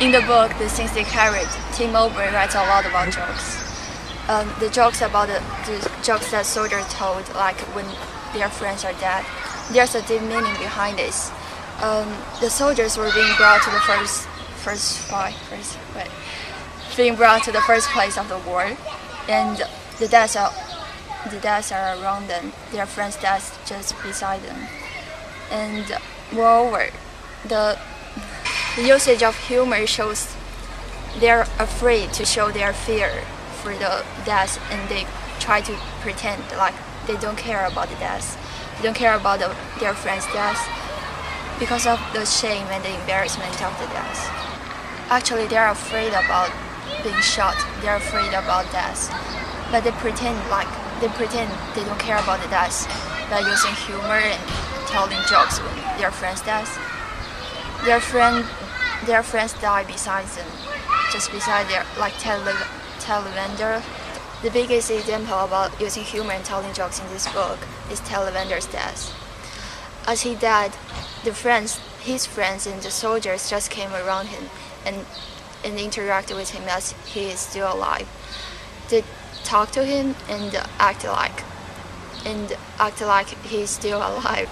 In the book, the things they carried, Tim Mowbray writes a lot about jokes. The jokes about the jokes that soldiers told, like when their friends are dead, there's a deep meaning behind this. The soldiers were being brought to the being brought to the first place of the war, and the deaths are around them. Their friends' deaths just beside them, and moreover, the usage of humor shows they're afraid to show their fear for the death, and they try to pretend like they don't care about the death. They don't care about their friend's death because of the shame and the embarrassment of the death. Actually, they're afraid about being shot. They're afraid about death, but they pretend they don't care about the death by using humor and telling jokes when their friends die. Their friends die beside them, just beside their Ted Levender. The biggest example about using humor and telling jokes in this book is Ted Levender's death. As he died, his friends and the soldiers just came around him and interacted with him as he is still alive. They talk to him and act like he's still alive.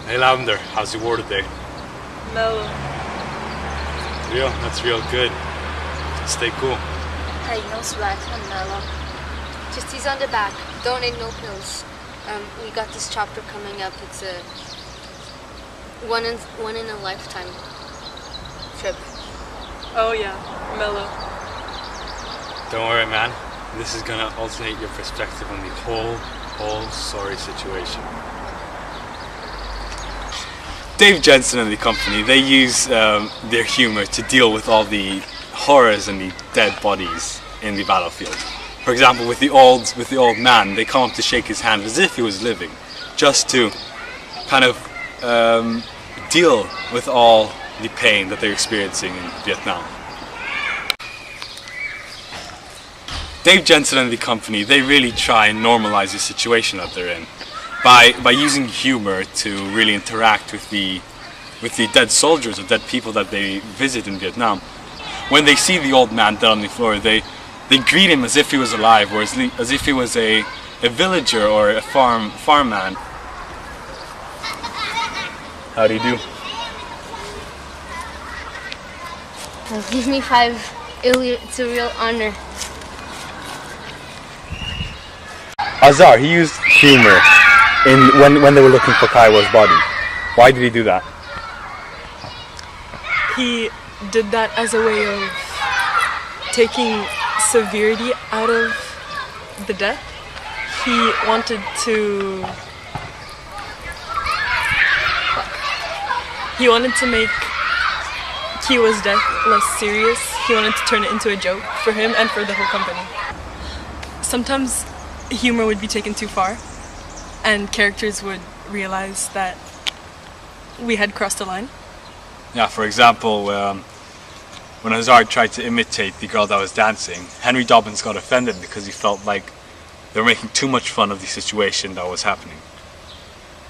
Hey Lavender, how's your war today? Mellow. That's real good. Stay cool. Hey, no sweat, I'm mellow. Just ease on the back, don't need no pills. We got this chapter coming up, it's a one in a lifetime trip. Oh yeah, mellow. Don't worry, man. This is gonna alternate your perspective on the whole sorry situation. Dave Jensen and the company, they use their humor to deal with all the horrors and the dead bodies in the battlefield. For example, with the old man, they come up to shake his hand as if he was living, just to kind of deal with all the pain that they're experiencing in Vietnam. Dave Jensen and the company, they really try and normalize the situation that they're in by using humor to really interact with the dead soldiers or dead people that they visit in Vietnam. When they see the old man dead on the floor, they greet him as if he was alive, or as if he was a villager or a farmman. How do you do? Give me 5. It's a real honor. Azar, he used humor when they were looking for Kaiwa's body. Why did he do that? He did that as a way of taking severity out of the death. He wanted to make Kiwa's death less serious. He wanted to turn it into a joke for him and for the whole company. Sometimes humor would be taken too far, and characters would realize that we had crossed a line. Yeah, for example, when Azar tried to imitate the girl that was dancing, Henry Dobbins got offended because he felt like they were making too much fun of the situation that was happening.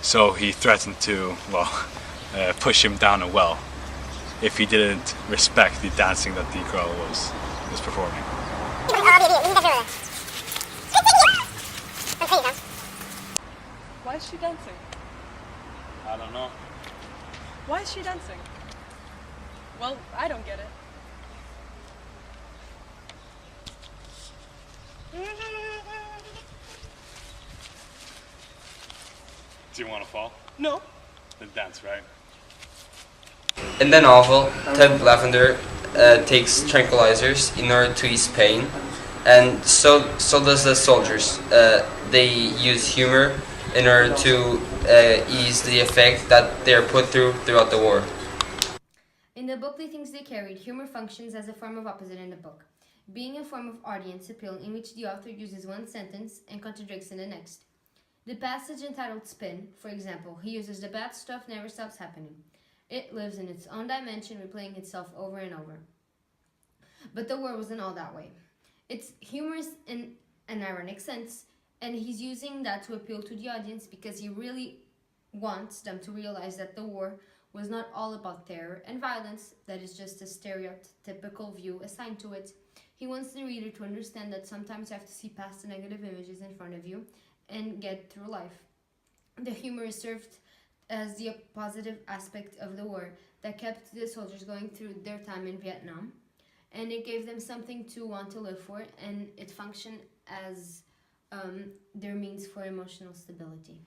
So he threatened to, push him down a well if he didn't respect the dancing that the girl was performing. Why is she dancing? I don't know. Why is she dancing? Well, I don't get it. Do you want to fall? No. Then dance, right? In the novel, Ted Lavender takes tranquilizers in order to ease pain, and so does the soldiers. They use humor in order to ease the effect that they're put throughout the war. In the book, The Things They Carried, humor functions as a form of opposite in the book, being a form of audience appeal in which the author uses one sentence and contradicts in the next. The passage entitled Spin, for example, he uses the bad stuff never stops happening. It lives in its own dimension, replaying itself over and over. But the war wasn't all that way. It's humorous in an ironic sense, and he's using that to appeal to the audience because he really wants them to realize that the war was not all about terror and violence, that is just a stereotypical view assigned to it. He wants the reader to understand that sometimes you have to see past the negative images in front of you and get through life. The humor is served as the positive aspect of the war that kept the soldiers going through their time in Vietnam, and it gave them something to want to live for, and it functioned as their means for emotional stability.